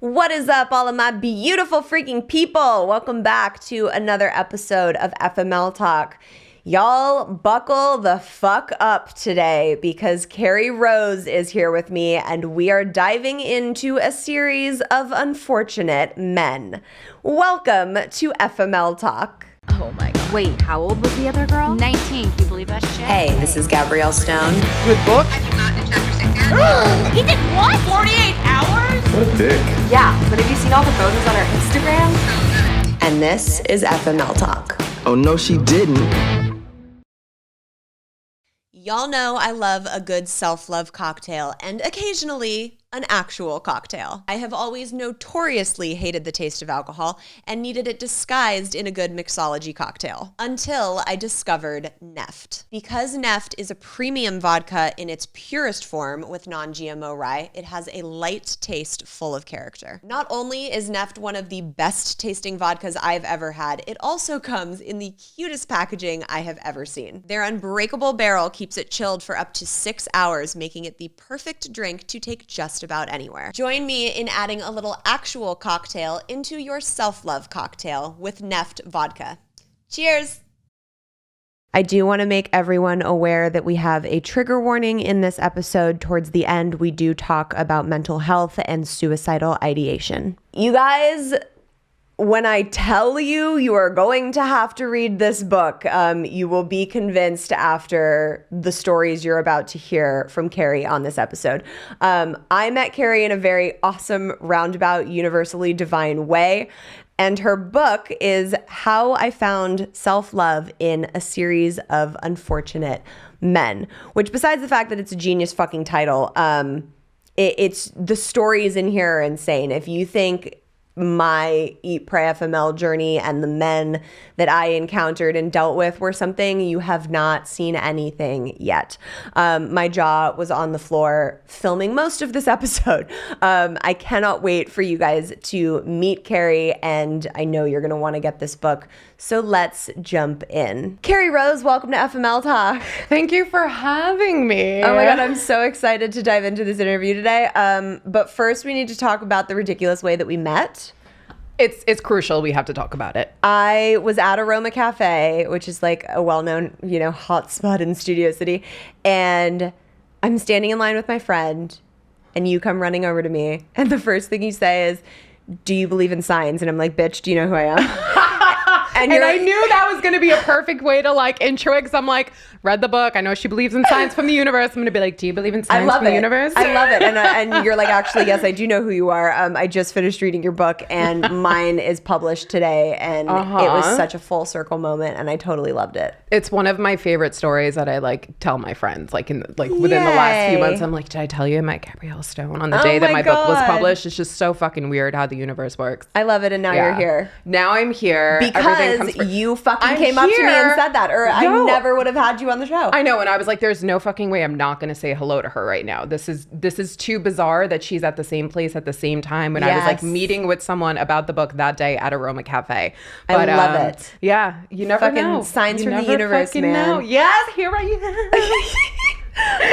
What is up, all of my beautiful freaking people? Welcome back to another episode of FML Talk. Y'all buckle the fuck up today because Kerry Rose is here with me and we are diving into a series of unfortunate men. Welcome to FML Talk. Oh my god. Wait, how old was the other girl? 19. Can you believe that shit? Hey, this is Gabrielle Stone. Good book? I did not do chapter 6 yet. He did what? 48 hours? What a dick. Yeah, but have you seen all the photos on her Instagram? And this is FML Talk. Oh, no, she didn't. Y'all know I love a good self-love cocktail and occasionally an actual cocktail. I have always notoriously hated the taste of alcohol and needed it disguised in a good mixology cocktail until I discovered Neft. Because Neft is a premium vodka in its purest form with non-GMO rye, it has a light taste full of character. Not only is Neft one of the best tasting vodkas I've ever had, it also comes in the cutest packaging I have ever seen. Their unbreakable barrel keeps it chilled for up to 6 hours, making it the perfect drink to take just about anywhere. Join me in adding a little actual cocktail into your self-love cocktail with Neft vodka. Cheers! I do want to make everyone aware that we have a trigger warning in this episode. Towards the end, we do talk about mental health and suicidal ideation. You guys, when I tell you you are going to have to read this book, you will be convinced after the stories you're about to hear from Kerry on this episode. I met Kerry in a very awesome, roundabout, universally divine way. And her book is How I Found Self-Love in a Series of Unfortunate Men, which besides the fact that it's a genius fucking title, it's the stories in here are insane. If you think my Eat, Pray, FML journey and the men that I encountered and dealt with were something, you have not seen anything yet. My jaw was on the floor filming most of this episode. I cannot wait for you guys to meet Kerry, and I know you're going to want to get this book. So let's jump in. Kerry Rose, welcome to FML Talk. Thank you for having me. Oh my God, I'm so excited to dive into this interview today. But first we need to talk about the ridiculous way that we met. It's crucial. We have to talk about it. I was at Aroma Cafe, which is like a well-known, hot spot in Studio City. And I'm standing in line with my friend and you come running over to me. And the first thing you say is, "Do you believe in science?" And I'm like, "Bitch, do you know who I am?" And I knew that was going to be a perfect way to intro it, because I'm like, read the book. I know she believes in science from the universe. I'm going to be like, "Do you believe in science from the universe?" I love it. And you're like, "Actually, yes, I do know who you are. I just finished reading your book and mine is published today." And it was such a full circle moment and I totally loved it. It's one of my favorite stories that I tell my friends, within the last few months. I'm like, "Did I tell you I met Gabrielle Stone on the day that my book was published?" It's just so fucking weird how the universe works. I love it. And now you're here. Now I'm here. Because you fucking came up to me and said that, or I never would have had you on the show. I know, and I was like, "There's no fucking way I'm not going to say hello to her right now. This is too bizarre that she's at the same place at the same time." When I was meeting with someone about the book that day at Aroma Cafe. But, I love it. Yeah, you never fucking know. Signs from the universe, man. Know. Yes, here I am.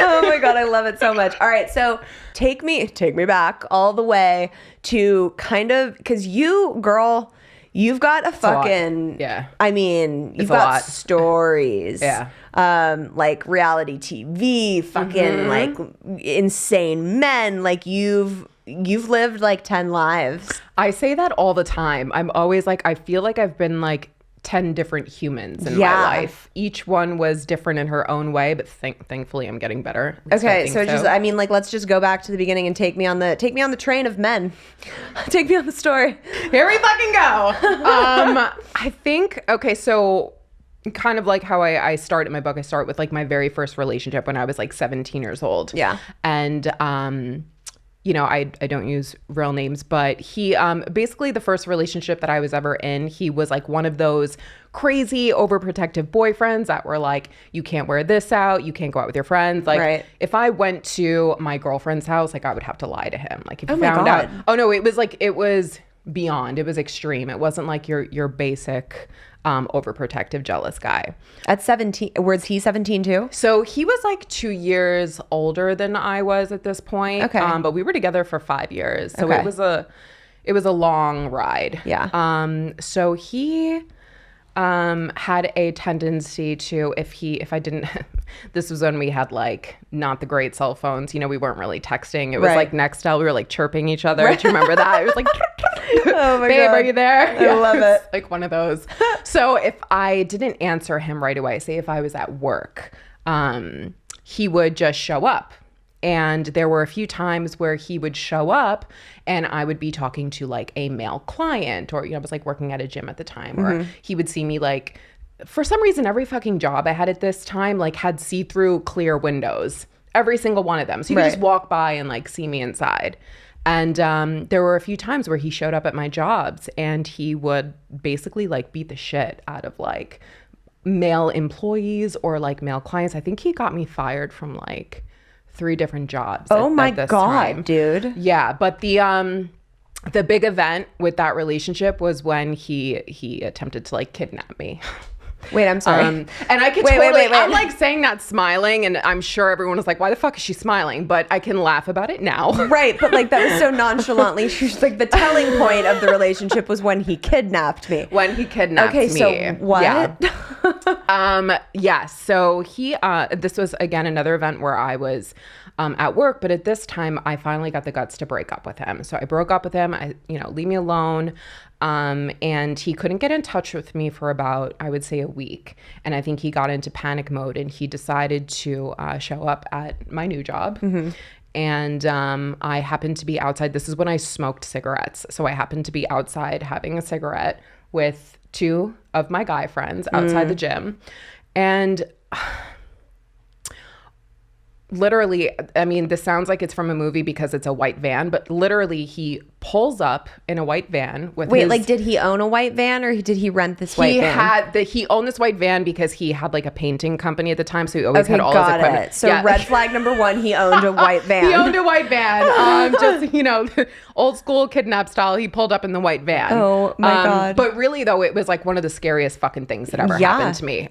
Oh my God, I love it so much. All right, so take me back all the way to kind of, because you, girl, you've got a fucking, I mean, you've got stories. Yeah. Like reality TV, fucking insane men. You've lived 10 lives. I say that all the time. I'm always I feel like I've been 10 different humans in my life. Each one was different in her own way, but thankfully I'm getting better. Okay, so let's just go back to the beginning and take me on the train of men. Take me on the story. Here we fucking go. I think, okay, so kind of how I start in my book, I start with my very first relationship when I was 17 years old. Yeah. And I don't use real names, but he basically the first relationship that I was ever in, he was one of those crazy overprotective boyfriends that were you can't wear this out, you can't go out with your friends. Right. If I went to my girlfriend's house, I would have to lie to him. If you found out. Oh no, it was beyond. It was extreme. It wasn't your basic overprotective, jealous guy. At 17, was he 17 too? So he was 2 years older than I was at this point. Okay. But we were together for 5 years. So it was it was a long ride. Yeah. So he had a tendency to, if I didn't, this was when we had like not the great cell phones, you know, we weren't really texting. It was like Nextel. We were like chirping each other. Do you remember that? It was like, oh my babe, God. are you there? I love it. Like one of those. So if I didn't answer him right away, say if I was at work, he would just show up. And there were a few times where he would show up and I would be talking to like a male client, or, you know, I was like working at a gym at the time, or he would see me like, for some reason, every fucking job I had at this time, like had see-through clear windows, every single one of them. So you could just walk by and like see me inside. And there were a few times where he showed up at my jobs and he would basically like beat the shit out of like male employees or like male clients. I think he got me fired from like 3 different jobs. Oh my at this God, time. dude. Yeah, but the big event with that relationship was when he attempted to like kidnap me. Wait, I'm sorry. And I could wait. I'm like saying that smiling, and I'm sure everyone was like, why the fuck is she smiling? But I can laugh about it now. Right, but like that was so nonchalantly. She's like, the telling point of the relationship was when he kidnapped me. When he kidnapped me. Okay, so what? Yeah. So he, this was again another event where I was at work, but at this time I finally got the guts to break up with him. So I broke up with him. Leave me alone. And he couldn't get in touch with me for about, I would say, a week. And I think he got into panic mode and he decided to show up at my new job. And I happened to be outside. This is when I smoked cigarettes. So I happened to be outside having a cigarette with 2 of my guy friends outside the gym. And literally, I mean, this sounds like it's from a movie because it's a white van, but literally he pulls up in a white van with like, did he own a white van or did he rent this white van? He owned this white van because he had like a painting company at the time, so he always had all his equipment. So red flag number 1, he owned a white van. He owned a white van. Just, old school kidnap style. He pulled up in the white van. Oh my God. But really though, it was like one of the scariest fucking things that ever happened to me.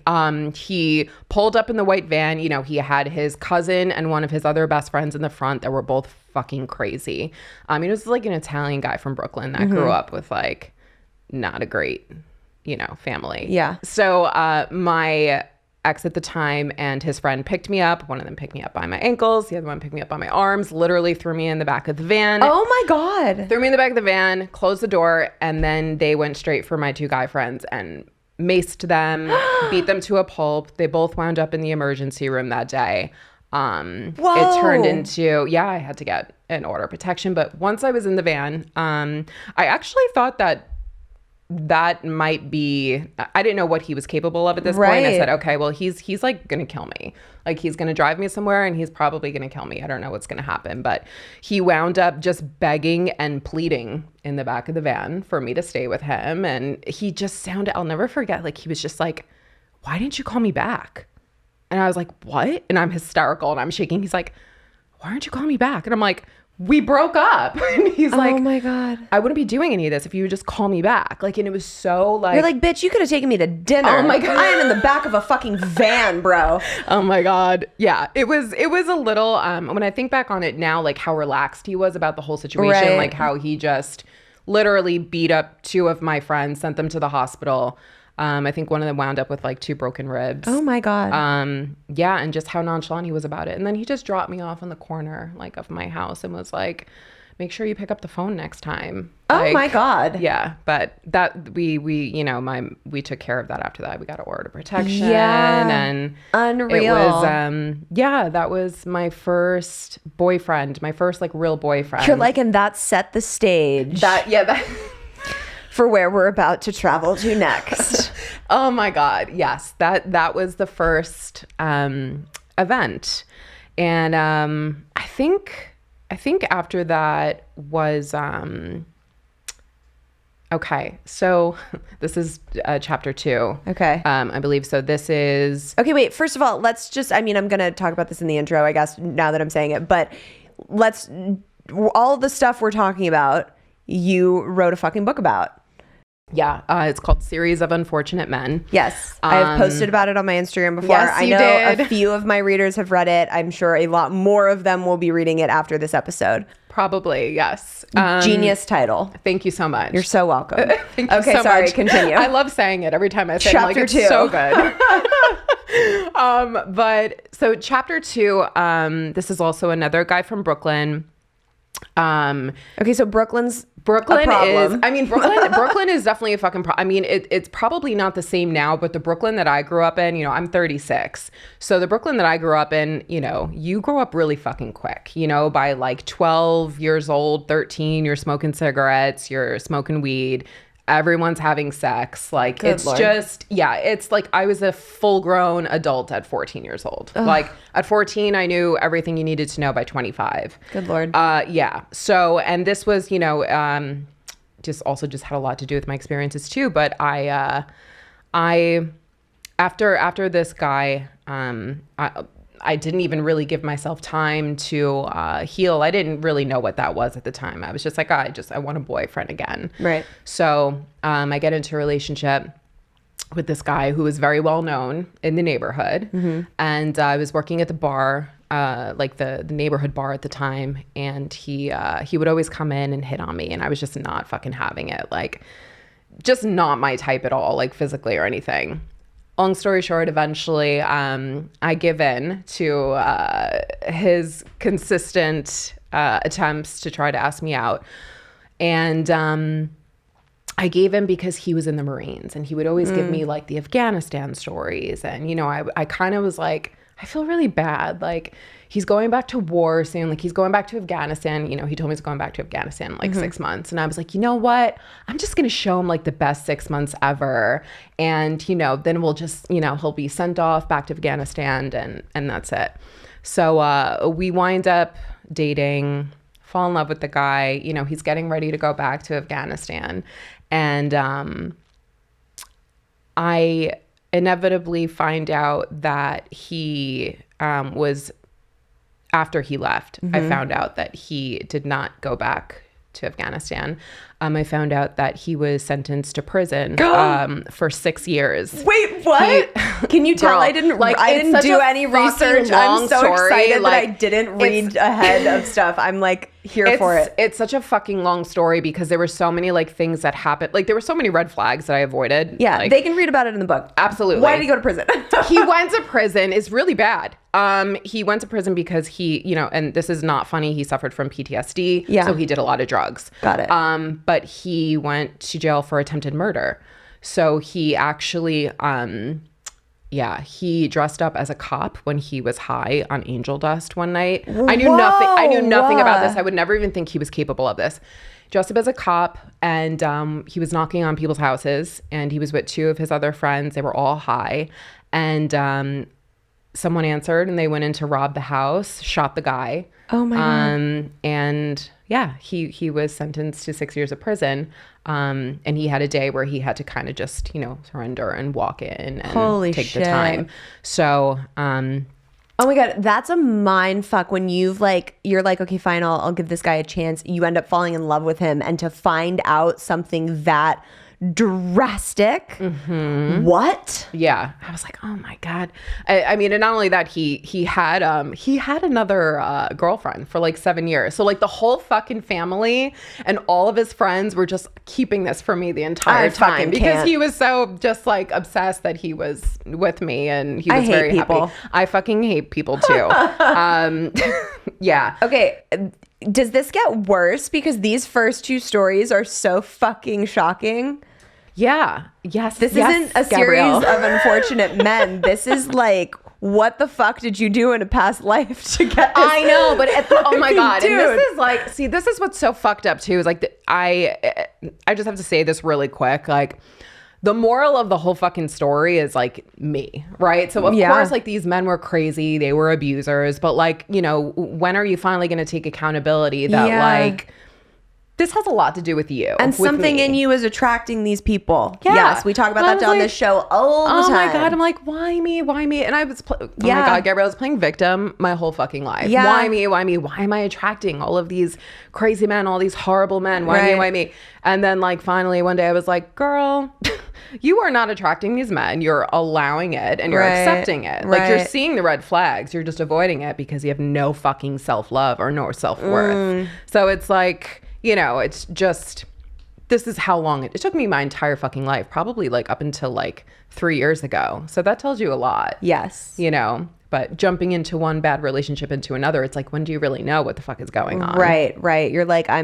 He pulled up in the white van. He had his cousin and one of his other best friends in the front that were both fucking crazy. It was like an Italian guy from Brooklyn that grew up with like not a great, family. Yeah. So my ex at the time and his friend picked me up. One of them picked me up by my ankles. The other one picked me up by my arms, literally threw me in the back of the van. Oh my God. Threw me in the back of the van, closed the door, and then they went straight for my 2 guy friends and maced them, beat them to a pulp. They both wound up in the emergency room that day. It turned into, I had to get an order of protection. But once I was in the van, I actually thought that might be, I didn't know what he was capable of at this point. I said, okay, well, he's like going to kill me. Like he's going to drive me somewhere and he's probably going to kill me. I don't know what's going to happen. But he wound up just begging and pleading in the back of the van for me to stay with him. And he just sounded, I'll never forget, like he was just like, why didn't you call me back? And I was like, what? And I'm hysterical and I'm shaking. He's like, why aren't you calling me back? And I'm like, we broke up. And he's like, oh my God, I wouldn't be doing any of this if you would just call me back. Like, and it was so like, you're like, bitch, you could have taken me to dinner. Oh my God. I am in the back of a fucking van, bro. Oh my God. Yeah. It was a little, when I think back on it now, like how relaxed he was about the whole situation, like how he just literally beat up 2 of my friends, sent them to the hospital. I think one of them wound up with like 2 broken ribs. Oh my God. Yeah, and just how nonchalant he was about it. And then he just dropped me off in the corner like of my house and was like, make sure you pick up the phone next time. Oh my God. Yeah, but that we took care of that after that. We got an order of protection. Yeah. And unreal. It was that was my first boyfriend, my first like real boyfriend. You're like, and that set the stage. That for where we're about to travel to next. Oh my God. Yes. That was the first event. And I think after that was okay. So this is chapter 2. Okay. I believe so. This is okay, wait, first of all, let's just, I'm gonna talk about this in the intro, I guess, now that I'm saying it, but all the stuff we're talking about, you wrote a fucking book about. Yeah, it's called Series of Unfortunate Men. Yes, I have posted about it on my Instagram before. Yes, I you know did. A few of my readers have read it. I'm sure a lot more of them will be reading it after this episode. Probably, yes. Genius title. Thank you so much. You're so welcome. Thank you Okay, so sorry, much. continue. I love saying it every time I say it. I'm like, Chapter it's 2. so good. But so chapter 2, this is also another guy from Brooklyn. Okay, so Brooklyn's Brooklyn a problem. is, I mean, Brooklyn is definitely a fucking problem. I mean, it's probably not the same now, but the Brooklyn that I grew up in, you know, I'm 36. So the Brooklyn that I grew up in, you know, you grow up really fucking quick, you know, by like 12 years old, 13, you're smoking cigarettes, you're smoking weed. Everyone's having sex. Like, Good it's Lord. just, yeah, it's like I was a full grown adult at 14 years old. Ugh. Like at 14, I knew everything you needed to know by 25. Good Lord. Yeah. So, and this was, you know, just had a lot to do with my experiences too. But after this guy, I didn't even really give myself time to heal. I didn't really know what that was at the time. I was just like, I want a boyfriend again. Right. So I get into a relationship with this guy who was very well known in the neighborhood. Mm-hmm. And I was working at the bar, like the neighborhood bar at the time. And he would always come in and hit on me. And I was just not fucking having it. Like, just not my type at all, like physically or anything. Long story short, eventually I give in to his consistent attempts to try to ask me out. And I gave in because he was in the Marines and he would always give me like the Afghanistan stories. And, you know, I kind of was like, I feel really bad. Like, he's going back to war soon. Like, he's going back to Afghanistan. You know, he told me he's going back to Afghanistan in like 6 months. And I was like, you know what? I'm just going to show him like the best 6 months ever. And, you know, then we'll just, you know, he'll be sent off back to Afghanistan and that's it. So we wind up dating, fall in love with the guy. You know, he's getting ready to go back to Afghanistan. And I inevitably find out that he was, after he left, I found out that he did not go back to Afghanistan. I found out that he was sentenced to prison for 6 years. Wait, what? Can you tell Girl, I didn't like, I it's didn't such do a any fucking research. long I'm so story. excited that I Like, didn't read ahead of stuff. I'm like here for it. It's such a fucking long story because there were so many like things that happened. Like, there were so many red flags that I avoided. Yeah, like, they can read about it in the book. Absolutely. Why did he go to prison? He went to prison. It's really bad. He went to prison because he, you know, and this is not funny, he suffered from PTSD. Yeah. So he did a lot of drugs. Got it. But he went to jail for attempted murder. So he actually, he dressed up as a cop when he was high on angel dust one night. I knew nothing about this. I would never even think he was capable of this. Dressed up as a cop, and he was knocking on people's houses, and he was with 2 of his other friends. They were all high, and someone answered, and they went in to rob the house, shot the guy. Oh my God. And yeah, he was sentenced to 6 years of prison. And he had a day where he had to kind of just, you know, surrender and walk in and Holy take shit. the time. So, Oh my God, that's a mind fuck when you're like, okay, fine, I'll give this guy a chance. You end up falling in love with him, and to find out something that drastic. What? yeah, I was like, oh my God. I mean, and not only that, he had another girlfriend for like 7 years. So like the whole fucking family and all of his friends were just keeping this from me the entire time because can't. he was so just like obsessed that he was with me, and he I was hate very people. happy. I fucking hate people too. Yeah. Okay, does this get worse because these first 2 stories are so fucking shocking? Yeah. Yes. This yes, isn't a Gabrielle. series of unfortunate men. This is like, what the fuck did you do in a past life to get this? I know, but oh my God. Dude. And this is like, see, this is what's so fucked up too, is like, I just have to say this really quick. Like, the moral of the whole fucking story is like me, right? So of course, like, these men were crazy, they were abusers, but like, you know, when are you finally going to take accountability that like, this has a lot to do with you. And with something me. in you is attracting these people. Yeah. Yes, we talk about that on this show all the time. Oh my God. I'm like, why me? Why me? And I was, oh my God, Gabrielle was playing victim my whole fucking life. Yeah. Why me? Why me? Why am I attracting all of these crazy men, all these horrible men? Why me? Why me? And then like finally one day I was like, girl, you are not attracting these men. You're allowing it and you're accepting it. Like you're seeing the red flags. You're just avoiding it because you have no fucking self-love or no self-worth. So it's like, you know, it's just, this is how long it took me my entire fucking life, probably like up until like 3 years ago. So that tells you a lot. Yes. You know, but jumping into one bad relationship into another, it's like, when do you really know what the fuck is going on? Right. You're like, I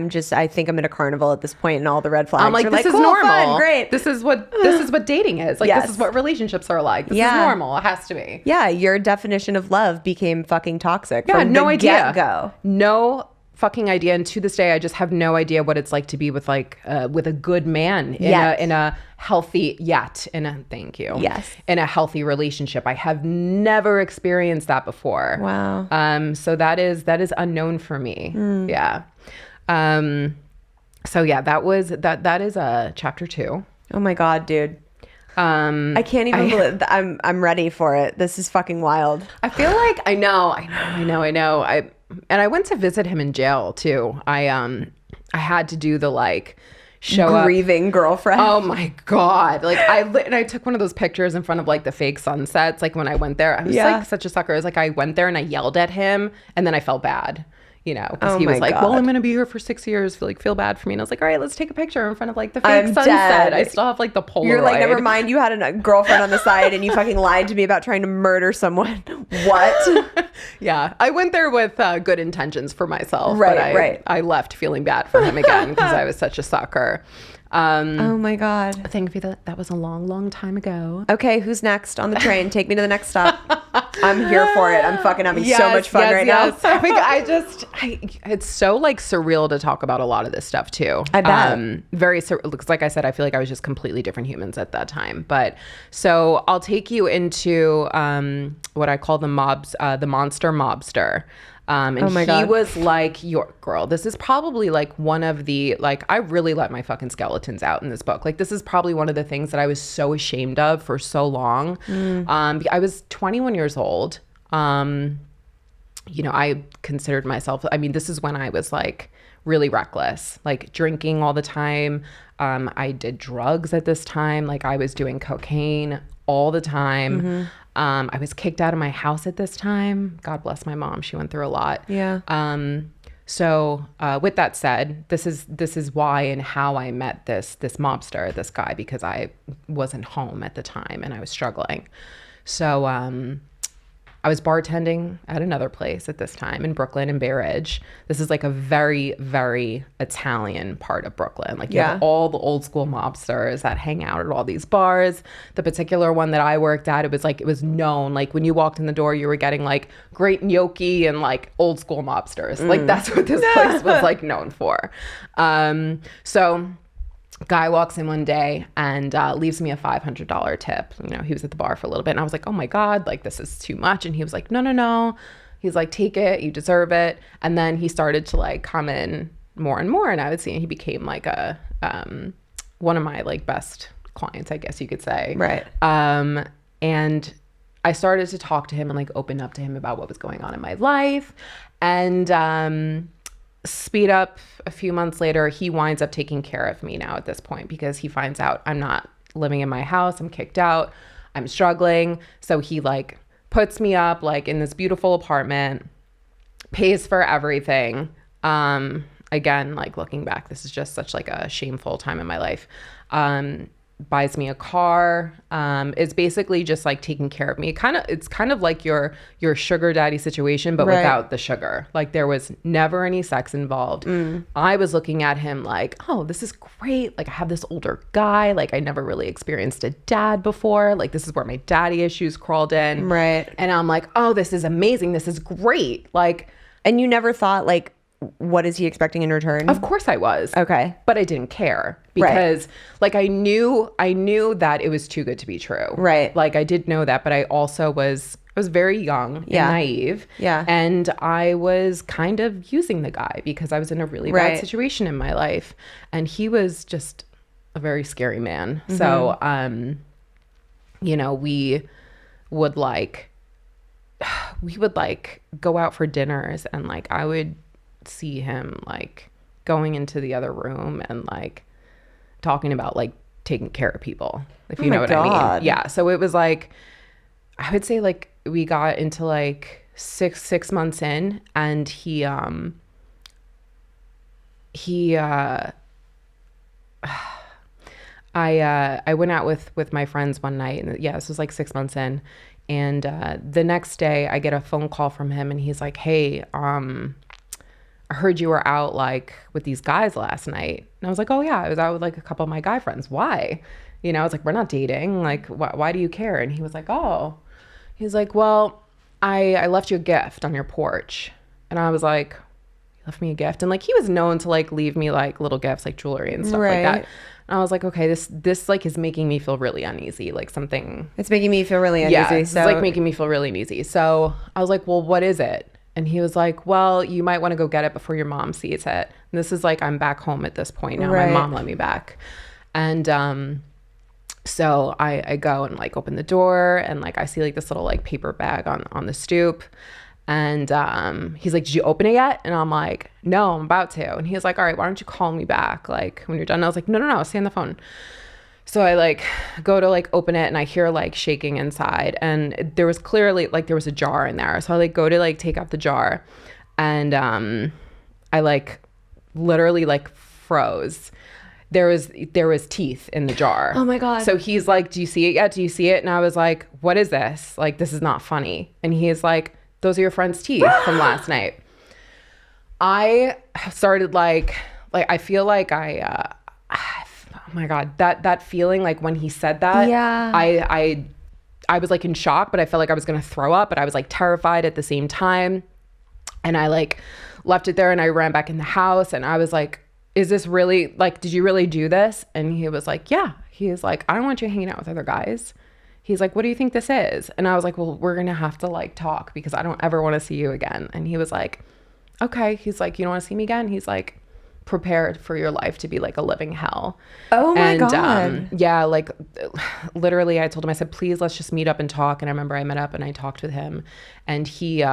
think I'm in a carnival at this point and all the red flags. I'm like, You're this is cool, normal. Fun, great. This is what dating is. Like, this is what relationships are like. This is normal. It has to be. Yeah. Your definition of love became fucking toxic. Yeah, from no the idea. Get-go. No fucking idea. And to this day, I just have no idea what it's like to be with like with a good man in a healthy thank you. Yes. In a healthy relationship. I have never experienced that before. Wow. So that is unknown for me. Yeah. So yeah, that is chapter 2. Oh my God, dude. I can't even believe I'm ready for it. This is fucking wild. I feel like I know. I went to visit him in jail too. I had to do the like grieving girlfriend. Oh my God. Like I took one of those pictures in front of like the fake sunsets. Like when I went there, I was like such a sucker. I was like, I went there and I yelled at him and then I felt bad. You know, because he was like, well, I'm going to be here for 6 years. Feel bad for me. And I was like, all right, let's take a picture in front of like the fake sunset. Dead. I still have like the Polaroid. You're like, never mind. You had a girlfriend on the side and you fucking lied to me about trying to murder someone. What? Yeah. I went there with good intentions for myself. Right. I left feeling bad for him again because I was such a sucker. Oh my God. Thankfully that was a long time ago. Okay, who's next on the train? Take me to the next stop. I'm here for it. I'm fucking having so much fun right now. It's so like surreal to talk about a lot of this stuff too. I bet. Very surreal. Like I said, I feel like I was just completely different humans at that time. But so I'll take you into what I call the monster mobster. And oh my God. He was like, your girl, this is probably like one of the, like, I really let my fucking skeletons out in this book. Like, this is probably one of the things that I was so ashamed of for so long. I was 21 years old. You know, I considered myself, I mean, this is when I was like really reckless, like drinking all the time. I did drugs at this time. Like I was doing cocaine all the time. I was kicked out of my house at this time. God bless my mom. She went through a lot. Yeah. So with that said, this is why and how I met this mobster, this guy, because I wasn't home at the time and I was struggling. So I was bartending at another place at this time in Brooklyn, in Bay Ridge. This is like a very, very Italian part of Brooklyn. Like you have all the old school mobsters that hang out at all these bars. The particular one that I worked at, it was known. Like when you walked in the door, you were getting like great gnocchi and like old school mobsters. Like that's what this place was like known for. So guy walks in one day and leaves me a $500 tip. You know, he was at the bar for a little bit and I was like, oh my God, like this is too much. And he was like, no. He's like, take it, you deserve it. And then he started to like come in more and more. And I would see, and he became like a one of my like best clients, I guess you could say. Right. And I started to talk to him and like open up to him about what was going on in my life. And speed up a few months later, he winds up taking care of me now at this point because he finds out I'm not living in my house. I'm kicked out. I'm struggling. So he like puts me up like in this beautiful apartment, pays for everything. Again, like looking back, this is just such like a shameful time in my life. Buys me a car, is basically just like taking care of me. It's kind of like your sugar daddy situation, but without the sugar. Like there was never any sex involved. I was looking at him like, oh, this is great. Like I have this older guy. Like I never really experienced a dad before. Like this is where my daddy issues crawled in. Right. And I'm like, oh, this is amazing. This is great. Like, and you never thought like, what is he expecting in return? Of course I was. Okay. But I didn't care because like I knew that it was too good to be true. Right. Like I did know that, but I was I was very young and naive. Yeah. And I was kind of using the guy because I was in a really bad situation in my life. And he was just a very scary man. So, you know, we would like go out for dinners, and like I would see him like going into the other room and like talking about like taking care of people, if you know what I mean. Yeah. So it was like, I would say like we got into like six months in, and I went out with my friends one night, and this was like 6 months in, and the next day I get a phone call from him, and he's like, hey, I heard you were out like with these guys last night. And I was like, oh yeah, I was out with like a couple of my guy friends. Why? You know, I was like, we're not dating. Like, why do you care? And he was like, oh, he's like, well, I left you a gift on your porch. And I was like, you left me a gift? And like, he was known to like leave me like little gifts, like jewelry and stuff like that. And I was like, okay, this like is making me feel really uneasy. Like something. It's making me feel really uneasy. Yeah, it's like making me feel really uneasy. So I was like, well, what is it? And he was like, well, you might want to go get it before your mom sees it. And this is like, I'm back home at this point now. My mom let me back. And so I go and like open the door, and like I see like this little like paper bag on the stoop. And he's like, did you open it yet? And I'm like, no, I'm about to. And he was like, all right, why don't you call me back like when you're done? And I was like, no, stay on the phone. So I like go to like open it, and I hear like shaking inside, and there was clearly like there was a jar in there. So I like go to like take out the jar, and I like literally like froze. There was teeth in the jar. Oh my God. So he's like, do you see it yet? Do you see it? And I was like, what is this? Like, this is not funny. And he's like, those are your friend's teeth from last night. I started like I feel like oh my God, that feeling like when he said that, I was like in shock, but I felt like I was going to throw up, but I was like terrified at the same time. And I like left it there, and I ran back in the house, and I was like, is this really like, did you really do this? And he was like, yeah. He was like, I don't want you hanging out with other guys. He's like, what do you think this is? And I was like, well, we're going to have to like talk because I don't ever want to see you again. And he was like, okay. He's like, you don't want to see me again? He's like, prepared for your life to be like a living hell. Oh my God. Yeah, like literally I told him, I said, please, let's just meet up and talk. And I remember I met up and I talked with him, and he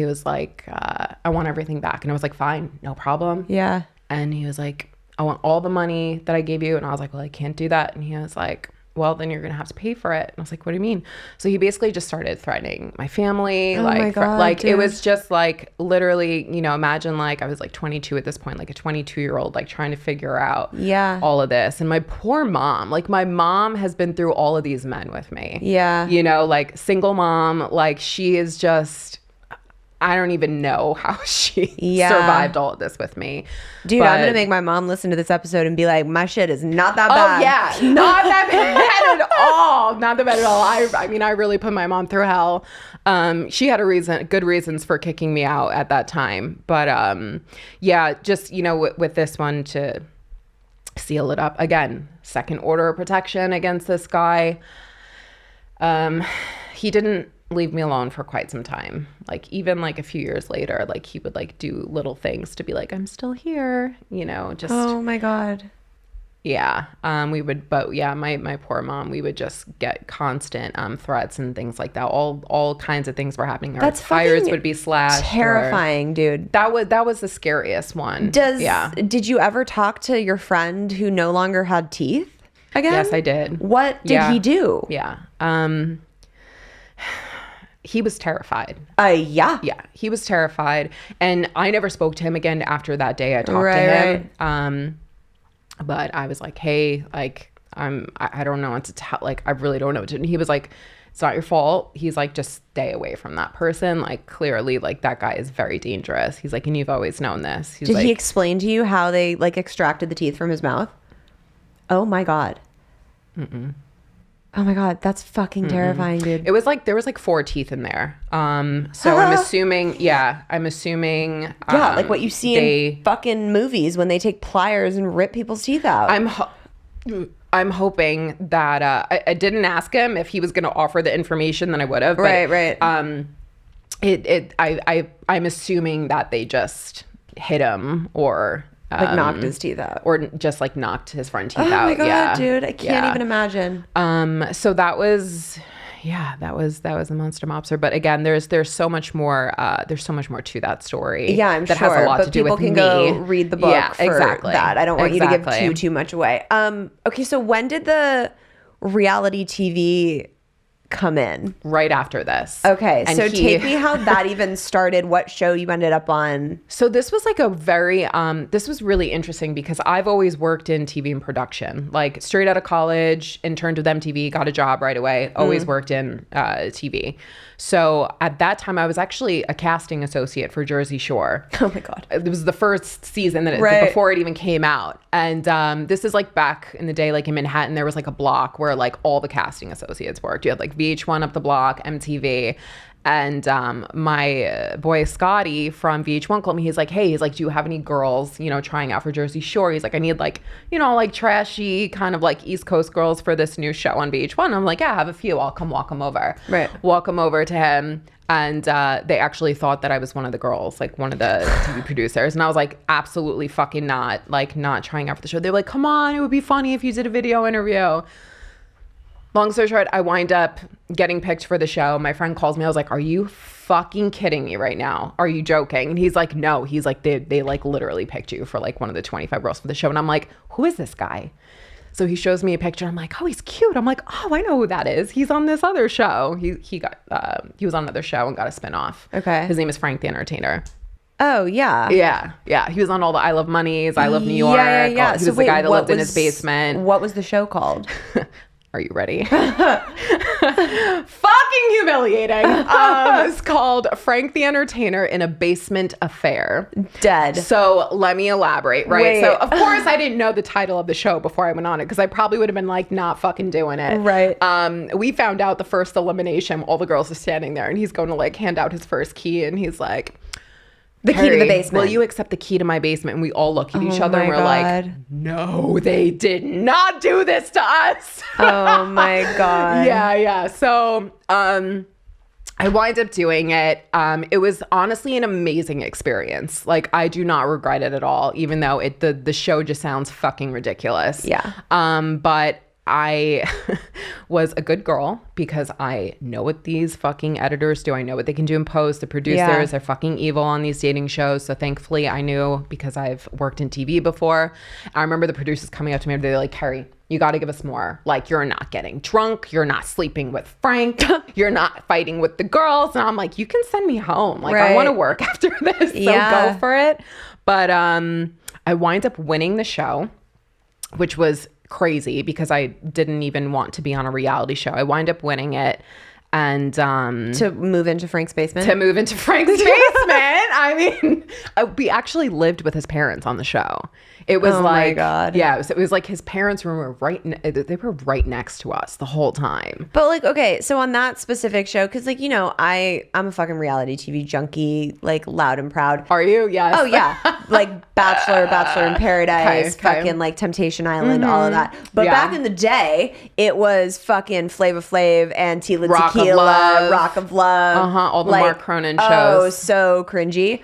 was like, I want everything back. And I was like, fine, no problem. Yeah. And he was like, I want all the money that I gave you. And I was like, well, I can't do that. And he was like, well, then you're going to have to pay for it. And I was like, what do you mean? So he basically just started threatening my family. Oh my God, like dude. It was just like, literally, you know, imagine like I was like 22 at this point, like a 22-year-old, like trying to figure out all of this. And my poor mom, like my mom has been through all of these men with me. Yeah. You know, like single mom, like she is just, I don't even know how she survived all of this with me. Dude, I'm going to make my mom listen to this episode and be like, my shit is not that bad. Oh, yeah. Not that bad at all. Not that bad at all. I mean, I really put my mom through hell. She had good reasons for kicking me out at that time. But yeah, just, you know, with this one to seal it up. Again, second order protection against this guy. He didn't leave me alone for quite some time. Like even like a few years later, like he would like do little things to be like, I'm still here, you know, just. Oh my God. Yeah. My poor mom, we would just get constant threats and things like that. All kinds of things were happening. Our tires would be slashed. Terrifying, dude. That was the scariest one. Did you ever talk to your friend who no longer had teeth again? Yes, I did. What did he do? Yeah. He was terrified. Yeah, he was terrified, and I never spoke to him again after that day. I talked to him, but I was like, hey, like I don't know what to tell. Like I really don't know what to. And he was like, it's not your fault. He's like, just stay away from that person. Like clearly, like that guy is very dangerous. He's like, and you've always known this. Did he explain to you how they like extracted the teeth from his mouth? Oh my God. Mm-mm. Oh my God, that's fucking terrifying, dude. It was like, there was like 4 teeth in there. So I'm assuming. Yeah, like what you see in fucking movies when they take pliers and rip people's teeth out. I'm hoping that I didn't ask him if he was going to offer the information, then I would have. Right. I'm assuming that they just hit him or Like knocked his teeth out. or just like knocked his front teeth out. Oh my God, yeah. dude. I can't even imagine. So that was the Monster Mobster. But again, there's so much more to that story. Yeah, I'm that sure. has a lot but to do people with can me. go read the book for exactly. that. I don't want you to Exactly. give too much away. Okay, so when did the reality TV come in? Right after this. Okay, And so take me how that even started, what show you ended up on. So this was like a very, this was really interesting because I've always worked in TV and production, like straight out of college, interned with MTV, got a job right away, always worked in TV. So at that time, I was actually a casting associate for Jersey Shore. Oh my God. It was the first season before it even came out. And this is like back in the day, like in Manhattan, there was like a block where like all the casting associates worked. You had like VH1 up the block, MTV. And my boy Scotty from VH1 called me. He's like, do you have any girls, trying out for Jersey Shore? He's like, I need like, like trashy kind of like East Coast girls for this new show on VH1. I'm like, yeah, I have a few. I'll come walk them over. Right. Walk them over to him. And they actually thought that I was one of the girls, like one of the TV producers. And I was like, absolutely fucking not trying out for the show. They're like, come on, it would be funny if you did a video interview. Long story short, I wind up getting picked for the show. My friend calls me. I was like, are you fucking kidding me right now? Are you joking? And he's like, no. He's like, they like literally picked you for like one of the 25 girls for the show. And I'm like, who is this guy? So he shows me a picture. I'm like, oh, he's cute. I'm like, oh, I know who that is. He's on this other show. He was on another show and got a spinoff. Okay. His name is Frank the Entertainer. Oh, yeah. Yeah. He was on all the I Love Moneys, I Love New York. Yeah. He was the guy that lived in his basement. What was the show called? Are you ready? Fucking humiliating. It's called Frank the Entertainer in a Basement Affair. Dead. So let me elaborate, right? Wait. So of course I didn't know the title of the show before I went on it because I probably would have been like not fucking doing it. Right. We found out the first elimination, all the girls are standing there and he's going to like hand out his first key and he's like, the key to the basement. Will you accept the key to my basement? And we all look at each other and we're God. like, no, they did not do this to us. Oh my God. Yeah. So I wind up doing it. It was honestly an amazing experience. Like I do not regret it at all, even though the show just sounds fucking ridiculous. Yeah. But I was a good girl because I know what these fucking editors do. I know what they can do in post. The producers, they're fucking evil on these dating shows. So thankfully I knew because I've worked in TV before. I remember the producers coming up to me and they're like, Kerry, you got to give us more. Like, you're not getting drunk. You're not sleeping with Frank. You're not fighting with the girls. And I'm like, you can send me home. Like, I want to work after this. So go for it. But I wind up winning the show, which was crazy because I didn't even want to be on a reality show. I wind up winning it. And to move into Frank's basement? I mean, we actually lived with his parents on the show. It was my God. Yeah, it was like his parents' room were they were right next to us the whole time. But like, okay, so on that specific show, because like, I'm a fucking reality TV junkie, like loud and proud. Are you? Yes. Oh yeah. Like Bachelor in Paradise, fucking like Temptation Island, all of that. But back in the day, it was fucking Flava Flav and Tila Tequila, Rock of Love. All the Mark Cronin shows. Oh, so cringy.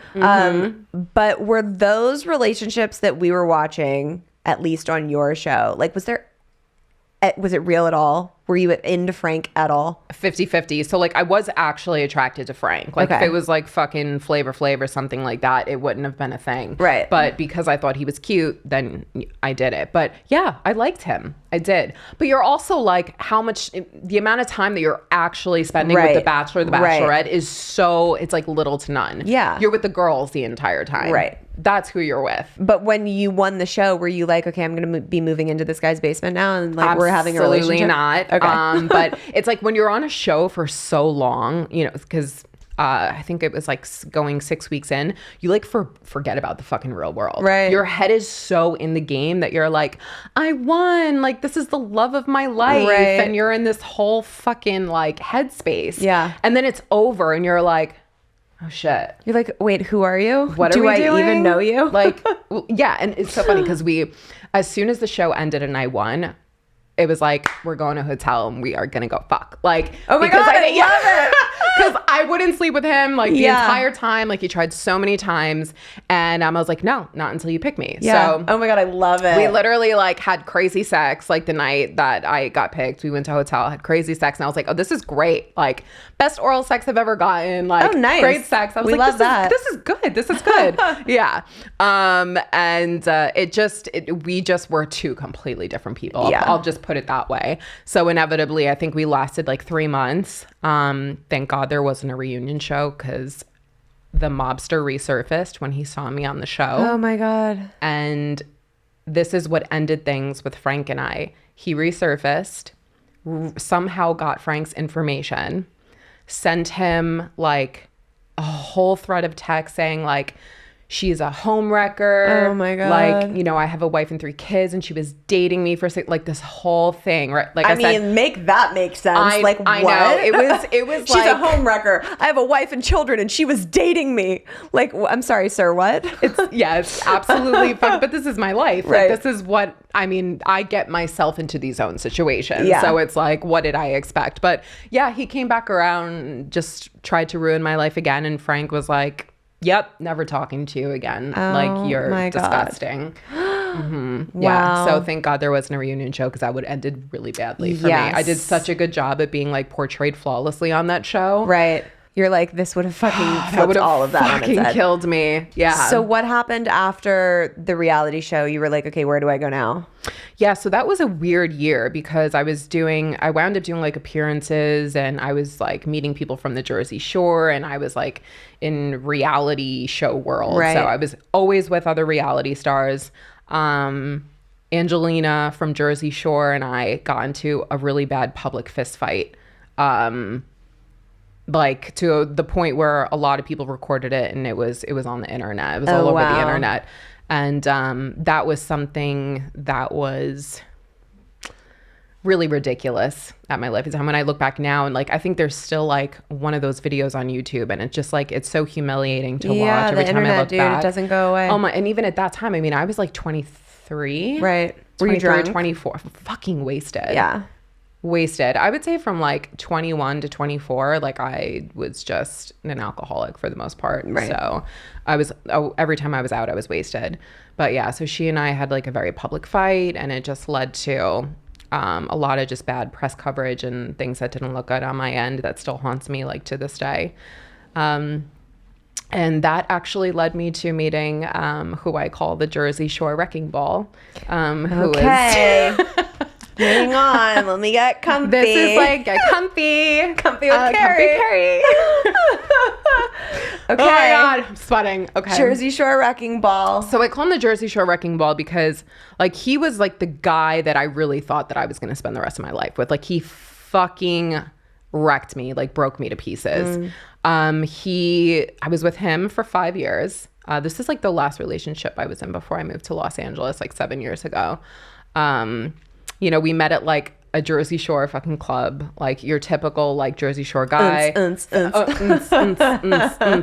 But were those relationships that we were watching, at least on your show, like was it real at all? Were you into Frank at all? 50-50. So like I was actually attracted to Frank. Like if it was like fucking Flavor Flav or something like that, it wouldn't have been a thing. Right. But because I thought he was cute, then I did it. But yeah, I liked him. I did. But you're also like the amount of time that you're actually spending with the Bachelor, the Bachelorette is so, it's like little to none. Yeah. You're with the girls the entire time. Right. That's who you're with. But when you won the show, were you like, okay, I'm going to be moving into this guy's basement now, and like we're having a relationship? Absolutely not. Okay. But it's like when you're on a show for so long, because I think it was like going 6 weeks in, you like forget about the fucking real world. Right. Your head is so in the game that you're like, I won. Like, this is the love of my life. Right. And you're in this whole fucking like headspace. Yeah. And then it's over and you're like, oh shit. You're like, wait, who are you? What are we doing? Do I even know you? Like, yeah. And it's so funny because as soon as the show ended and I won, it was like, we're going to a hotel and we are going to go fuck. Like, oh my God, I love it. Because I wouldn't sleep with him like the entire time. Like he tried so many times. And I was like, no, not until you pick me. Yeah. So oh my God, I love it. we literally like had crazy sex like the night that I got picked. We went to a hotel, had crazy sex. And I was like, oh, this is great. Like best oral sex I've ever gotten. Like nice. Great sex. I was We like, love that. This is good. This is good. Yeah. We just were two completely different people. Yeah. I'll just put it that way. So inevitably, I think we lasted like 3 months. Thank God there wasn't a reunion show because the mobster resurfaced when he saw me on the show. Oh my God. And this is what ended things with Frank and I. He resurfaced, somehow got Frank's information, sent him like a whole thread of text saying like, she's a homewrecker. Oh my God. Like, you know, I have a wife and 3 kids and she was dating me for like this whole thing, right? Like I mean, make that make sense. I like, I what? know. It was She's a homewrecker. I have a wife and children and she was dating me. Like, I'm sorry, sir, what? It's absolutely fucked, but this is my life. Right. Like, this is what, I mean, I get myself into these own situations. Yeah. So it's like, what did I expect? But yeah, he came back around, just tried to ruin my life again. And Frank was like, yep, never talking to you again. Like, you're disgusting. Wow. Yeah. So thank God there wasn't a reunion show because that would have ended really badly for me. I did such a good job at being like portrayed flawlessly on that show. Right. You're like, this would have fucking flipped all of that on its fucking head. killed me. Yeah. So what happened after the reality show? You were like, okay, where do I go now? Yeah, so that was a weird year because I wound up doing like appearances and I was like meeting people from the Jersey Shore and I was like in reality show world. Right. So I was always with other reality stars. Angelina from Jersey Shore and I got into a really bad public fist fight. Like to the point where a lot of people recorded it and it was on the internet. It was all over the internet. And that was something that was really ridiculous at my life time. When I look back now and like, I think there's still like one of those videos on YouTube and it's just like, it's so humiliating to watch every time I look back. It doesn't go away. Oh my, and even at that time, I mean, I was like 23. Right. Were you 23 drunk? 24. Fucking wasted. Yeah. Wasted. I would say from like 21 to 24, like I was just an alcoholic for the most part. Right. So every time I was out, I was wasted. But yeah, so she and I had like a very public fight and it just led to a lot of just bad press coverage and things that didn't look good on my end that still haunts me like to this day. And that actually led me to meeting who I call the Jersey Shore Wrecking Ball. Who is Hang on, let me get comfy. This is like get comfy. Comfy with Kerry. Okay. Oh my God, I'm sweating. Okay. Jersey Shore Wrecking Ball. So I call him the Jersey Shore Wrecking Ball because like he was like the guy that I really thought that I was going to spend the rest of my life with. Like he fucking wrecked me, like broke me to pieces. I was with him for 5 years. This is like the last relationship I was in before I moved to Los Angeles like 7 years ago. You know, we met at like a Jersey Shore fucking club, like your typical like Jersey Shore guy,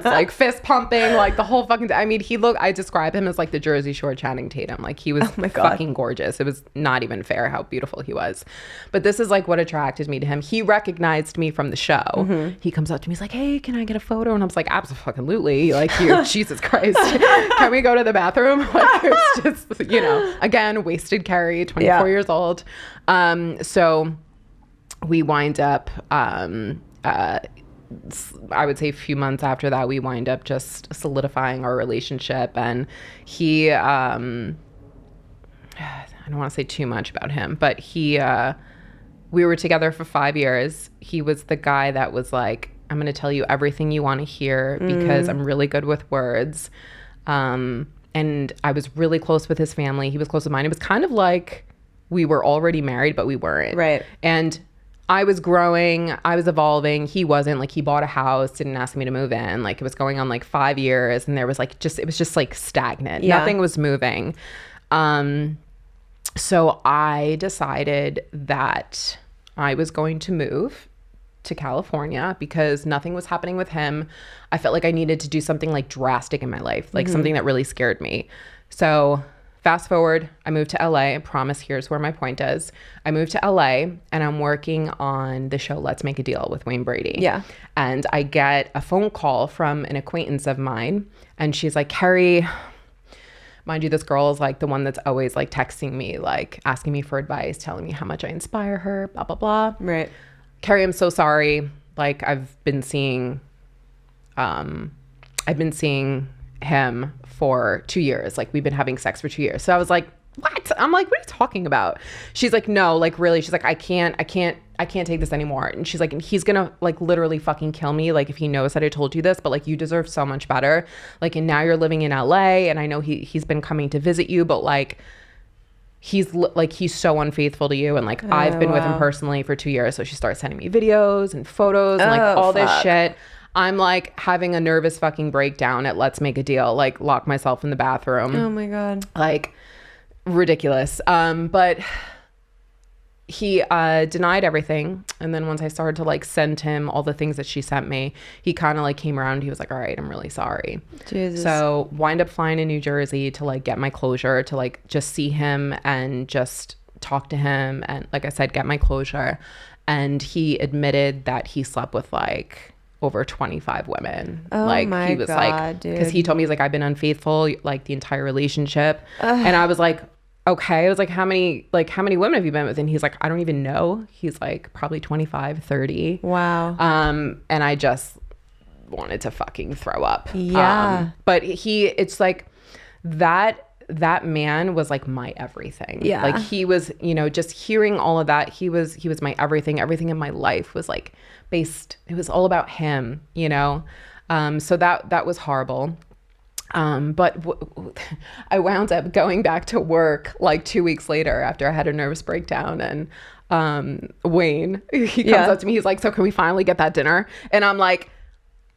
like fist pumping, like the whole fucking. I mean, I describe him as like the Jersey Shore Channing Tatum. Like he was fucking gorgeous. It was not even fair how beautiful he was. But this is like what attracted me to him. He recognized me from the show. Mm-hmm. He comes up to me, he's like, "Hey, can I get a photo?" And I was like, "Absolutely!" Like, Jesus Christ, can we go to the bathroom? Like, it's just, you know, again, wasted Kerry, 24 years old. So we wind up, I would say a few months after that, we wind up just solidifying our relationship. And he, I don't want to say too much about him, but we were together for 5 years. He was the guy that was like, I'm going to tell you everything you want to hear because I'm really good with words. And I was really close with his family. He was close with mine. It was kind of like we were already married, but we weren't. Right. And I was growing, I was evolving. He wasn't. Like, he bought a house, didn't ask me to move in. Like, it was going on like 5 years, and there was like it was just like stagnant. Yeah. Nothing was moving. So I decided that I was going to move to California because nothing was happening with him. I felt like I needed to do something like drastic in my life, like something that really scared me. So fast forward, I moved to LA. I promise, here's where my point is. I moved to LA and I'm working on the show Let's Make a Deal with Wayne Brady. Yeah. And I get a phone call from an acquaintance of mine, and she's like, Kerry, mind you, this girl is like the one that's always like texting me, like asking me for advice, telling me how much I inspire her, blah, blah, blah. Right. Kerry, I'm so sorry. Like I've been seeing him for 2 years. Like we've been having sex for 2 years. So I was like, what? I'm like, what are you talking about? She's like, no, like really. She's like, I can't take this anymore. And she's like, and he's gonna like literally fucking kill me. Like if he knows that I told you this, but like you deserve so much better. Like, and now you're living in LA and I know he's been coming to visit you, but like, he's so unfaithful to you. And like, I've been with him personally for 2 years. So she starts sending me videos and photos and like all this shit. I'm like having a nervous fucking breakdown at Let's Make a Deal, like lock myself in the bathroom. Oh my God. Like ridiculous. But he denied everything. And then once I started to like send him all the things that she sent me, he kind of like came around. He was like, all right, I'm really sorry. Jesus. So wind up flying to New Jersey to like get my closure, to like just see him and just talk to him. And like I said, get my closure. And he admitted that he slept with like over 25 women. Oh like my he was God, like, because he told me, he's like, I've been unfaithful like the entire relationship. And I was like, okay. I was like, how many women have you been with? And he's like, I don't even know. He's like probably 25, 30. Wow. And I just wanted to fucking throw up. Yeah. But it's like that man was like my everything. Yeah. Like he was, just hearing all of that, he was my everything. Everything in my life was like based, it was all about him, so that was horrible. But I wound up going back to work like 2 weeks later after I had a nervous breakdown, and Wayne, he comes up to me, he's like, so can we finally get that dinner? And I'm like,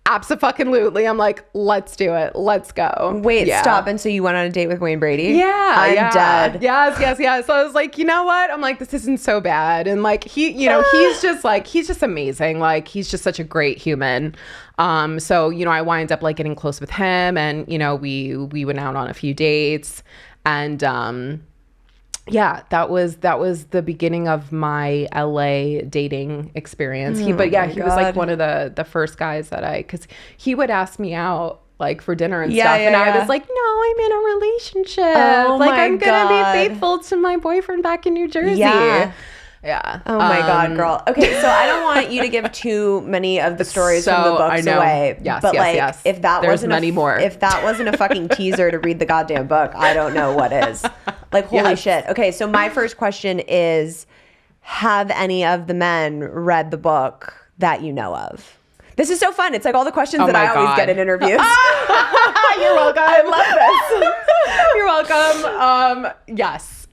abso-fucking-lutely. I'm like, let's do it. Let's go. Wait, stop. And so you went on a date with Wayne Brady? Yeah. I'm dead. Yes. So I was like, you know what? I'm like, this isn't so bad. And like, he's just amazing. Like, he's just such a great human. So, I wind up like getting close with him, and, we went out on a few dates, and, yeah, that was the beginning of my LA dating experience. He was like one of the first guys that because he would ask me out like for dinner and stuff. And I was like, no, I'm in a relationship. I'm going to be faithful to my boyfriend back in New Jersey. Yeah. Oh my God, girl. Okay, so I don't want you to give too many of the stories from the books away. Yes, but yes. if that There's wasn't many more. If that wasn't a fucking teaser to read the goddamn book, I don't know what is. Like, holy shit. Okay, so my first question is, have any of the men read the book that you know of? This is so fun. It's like all the questions that I always get in interviews. You're welcome. I love this. You're welcome. Yes.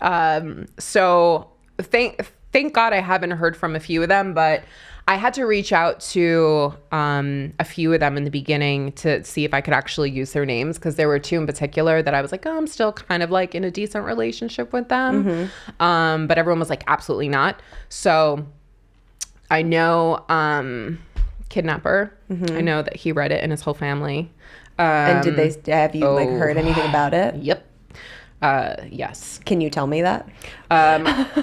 So thank God I haven't heard from a few of them, but I had to reach out to a few of them in the beginning to see if I could actually use their names, because there were two in particular that I was like, oh, I'm still kind of like in a decent relationship with them. But everyone was like, absolutely not. So I know Kidnapper. I know that he read it and his whole family. And have you like heard anything about it? Yep. Yes. Can you tell me that?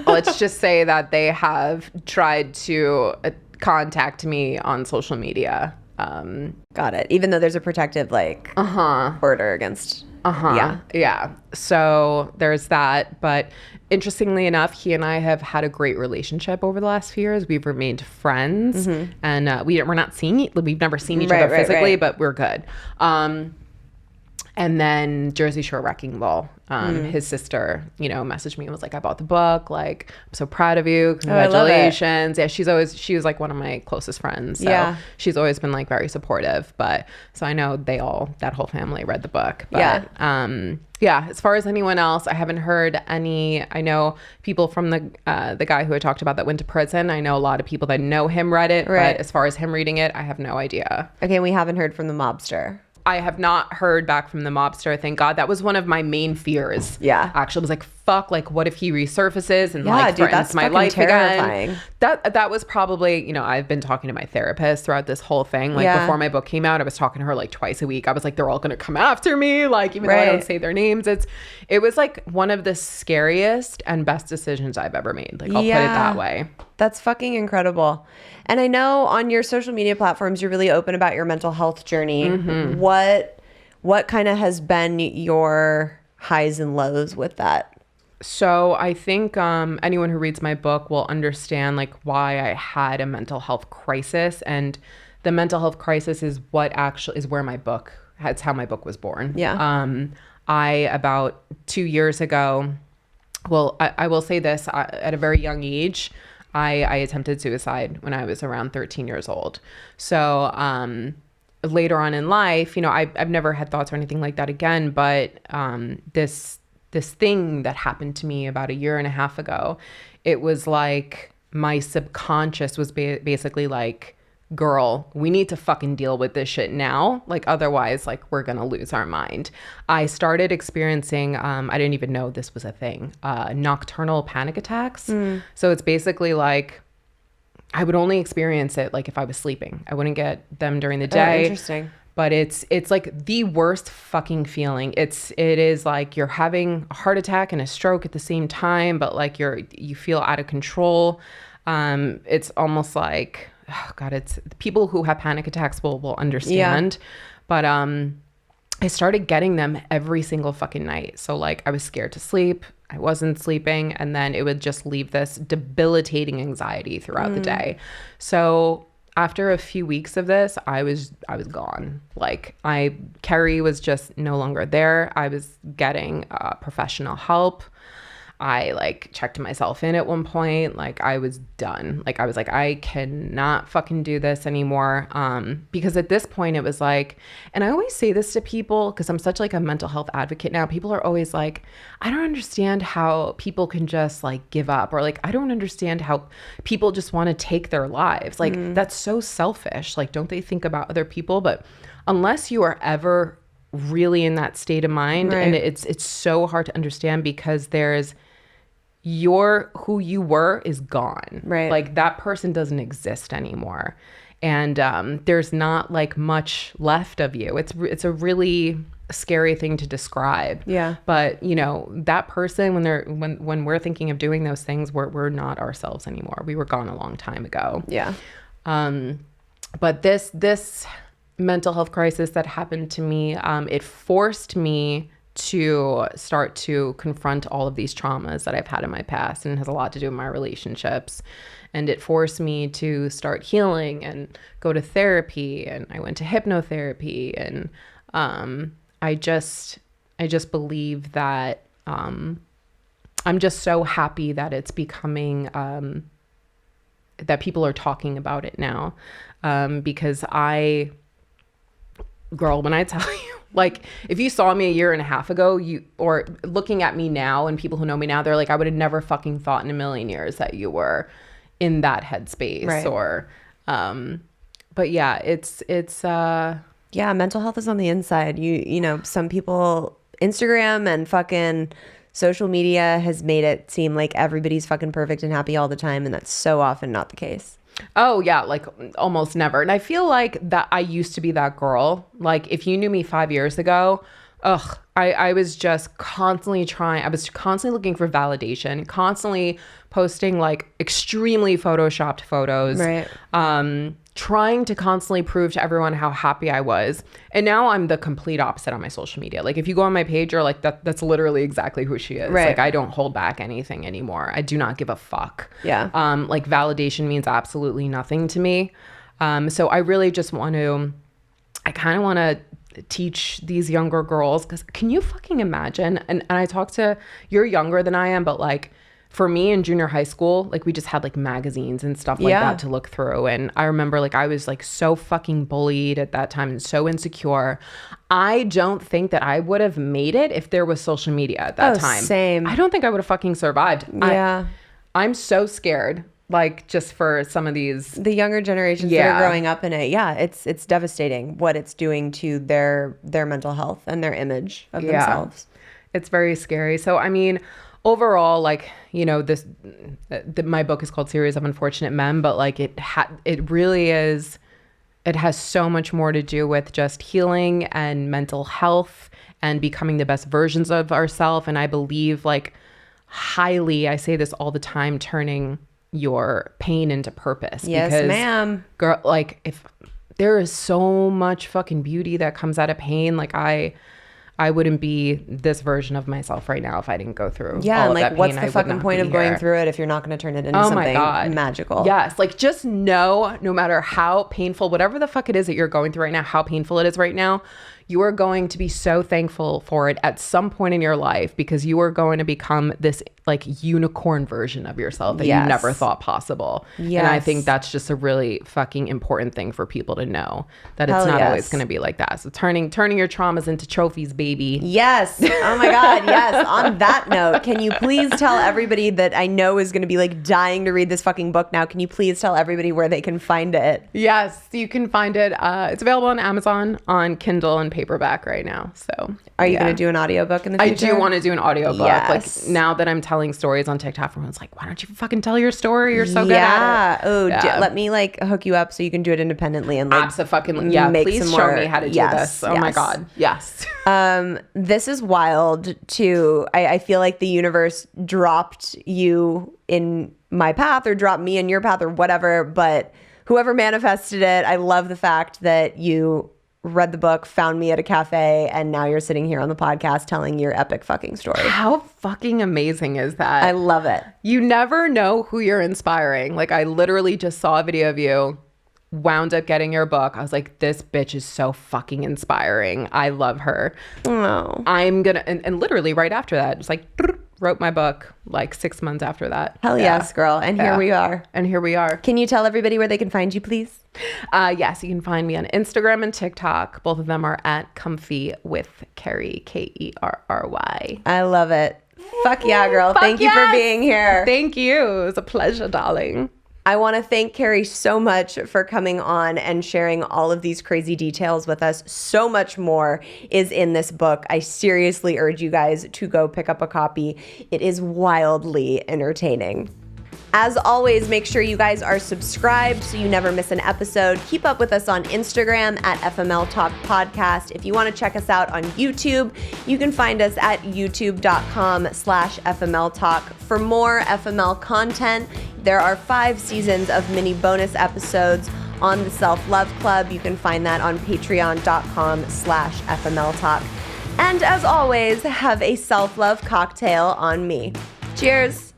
Let's just say that they have tried to contact me on social media. Got it. Even though there's a protective order against. Yeah. So there's that. But interestingly enough, he and I have had a great relationship over the last few years. We've remained friends, and we're not seeing. We've never seen each other physically, but we're good. And then Jersey Shore Wrecking Ball, his sister, messaged me and was like, I bought the book. Like, I'm so proud of you. Congratulations. Yeah, she was like one of my closest friends. So she's always been like very supportive. But so I know that whole family read the book. But as far as anyone else, I haven't heard any. I know people from the guy who I talked about that went to prison. I know a lot of people that know him read it. Right. But as far as him reading it, I have no idea. Okay, we haven't heard from the mobster. I have not heard back from the mobster. Thank God. That was one of my main fears. Yeah. Actually, was like, fuck, like, what if he resurfaces and Yeah, like dude, threatens that's my fucking life terrifying. again? That was probably, you know, I've been talking to my therapist throughout this whole thing. Like before my book came out, I was talking to her like twice a week. I was like, they're all gonna come after me. Like, even though I don't say their names, it was like one of the scariest and best decisions I've ever made. Like, I'll put it that way. That's fucking incredible. And I know on your social media platforms, you're really open about your mental health journey. Mm-hmm. What kind of has been your highs and lows with that? So I think anyone who reads my book will understand like why I had a mental health crisis, and the mental health crisis is what actually is where that's how my book was born. Yeah. I about 2 years ago, well, I will say this, at a very young age, I attempted suicide when I was around 13 years old. So later on in life, you know, I've never had thoughts or anything like that again, but this thing that happened to me about a year and a half ago, it was like my subconscious was basically like, girl, we need to fucking deal with this shit now. Like, otherwise, like, we're gonna lose our mind. I started experiencing, I didn't even know this was a thing, nocturnal panic attacks. So it's basically like, I would only experience it like if I was sleeping. I wouldn't get them during the day. Oh, interesting. But it's like the worst fucking feeling. It is like you're having a heart attack and a stroke at the same time, but like you feel out of control. It's almost like, oh God, it's people who have panic attacks will understand. Yeah. But I started getting them every single fucking night. So like I was scared to sleep. I wasn't sleeping, and then it would just leave this debilitating anxiety throughout the day. So after a few weeks of this, I was gone. Like Kerry was just no longer there. I was getting professional help. I like checked myself in at one point. Like I was done. Like I was like, I cannot fucking do this anymore. Because at this point it was like, and I always say this to people because I'm such like a mental health advocate now. People are always like, I don't understand how people can just like give up, or like, I don't understand how people just want to take their lives. Like that's so selfish. Like, don't they think about other people? But unless you are ever really in that state of mind, and it's so hard to understand because there's who you were is gone. Right. Like that person doesn't exist anymore. And there's not like much left of you. It's a really scary thing to describe. Yeah. But you know, that person, when we're thinking of doing those things, we're not ourselves anymore. We were gone a long time ago. Yeah. But this mental health crisis that happened to me, it forced me to start to confront all of these traumas that I've had in my past, and it has a lot to do with my relationships. And it forced me to start healing and go to therapy, and I went to hypnotherapy, and I just believe that I'm just so happy that it's becoming that people are talking about it now, because girl, when I tell you, like, if you saw me a year and a half ago, or looking at me now, and people who know me now, they're like, I would have never fucking thought in a million years that you were in that headspace. Right. Or, but yeah, it's yeah, mental health is on the inside. You know, some people, Instagram and fucking social media has made it seem like everybody's fucking perfect and happy all the time, and that's so often not the case. Oh yeah, like almost never. And I feel like that I used to be that girl. Like if you knew me 5 years ago, I was just constantly I was constantly looking for validation, constantly posting like extremely photoshopped photos. Right. Trying to constantly prove to everyone how happy I was. And now I'm the complete opposite on my social media. Like if you go on my page, you're like, that's literally exactly who she is. Right. Like I don't hold back anything anymore. I do not give a fuck. Yeah. Like validation means absolutely nothing to me. So I really just kind of want to teach these younger girls, because can you fucking imagine? And I talk to, you're younger than I am, but like, for me in junior high school, like we just had like magazines and stuff like that to look through. And I remember like I was like so fucking bullied at that time and so insecure. I don't think that I would have made it if there was social media at that time. Same. I don't think I would have fucking survived. Yeah. I'm so scared Like, just for some of these. The younger generations that are growing up in it, it's devastating what it's doing to their mental health and their image of themselves. It's very scary. So, I mean, overall, like, you know, my book is called Series of Unfortunate Men, but like it really is, it has so much more to do with just healing and mental health and becoming the best versions of ourselves. And I believe, like, highly, I say this all the time, turning your pain into purpose. Yes, because, ma'am. Girl, like, if there is so much fucking beauty that comes out of pain, like I wouldn't be this version of myself right now if I didn't go through all and of like, that pain. what's the fucking point of going through it if you're not going to turn it into something magical? Yes, like, just know, no matter how painful, whatever the fuck it is that you're going through right now, how painful it is right now, you are going to be so thankful for it at some point in your life, because you are going to become this like unicorn version of yourself that you never thought possible. And I think that's just a really fucking important thing for people to know, that it's not always going to be like that. So turning your traumas into trophies, baby. Yes. Oh my God. Yes. On that note, can you please tell everybody that I know is going to be like dying to read this fucking book now? Can you please tell everybody where they can find it? Yes, you can find it. It's available on Amazon, on Kindle and paperback right now. So are you going to do an audiobook in the future? I do want to do an audiobook. Yes. Like, now that I'm telling stories on TikTok, everyone's like, why don't you fucking tell your story? You're so good at it. Oh, let me like hook you up so you can do it independently and like make please some show more. me how to do this. Oh my God. Yes. This is wild too. I feel like the universe dropped you in my path or dropped me in your path or whatever, but whoever manifested it, I love the fact that you read the book, found me at a cafe, and now you're sitting here on the podcast telling your epic fucking story. How fucking amazing is that? I love it. You never know who you're inspiring. Like, I literally just saw a video of you, wound up getting your book. I was like, this bitch is so fucking inspiring. I love her. Oh. I'm gonna, and literally right after that, just like, wrote my book like 6 months after that. Hell yes, girl. And here we are. And here we are. Can you tell everybody where they can find you, please? Yes, you can find me on Instagram and TikTok. Both of them are at Comfy with Kerry, Kerry. I love it. Fuck yeah, girl. Thank you for being here. Thank you. It was a pleasure, darling. I want to thank Kerry so much for coming on and sharing all of these crazy details with us. So much more is in this book. I seriously urge you guys to go pick up a copy. It is wildly entertaining. As always, make sure you guys are subscribed so you never miss an episode. Keep up with us on Instagram at FML Talk Podcast. If you want to check us out on YouTube, you can find us at youtube.com/FML Talk. For more FML content, there are 5 seasons of mini bonus episodes on the Self-Love Club. You can find that on patreon.com/FML Talk. And as always, have a self-love cocktail on me. Cheers.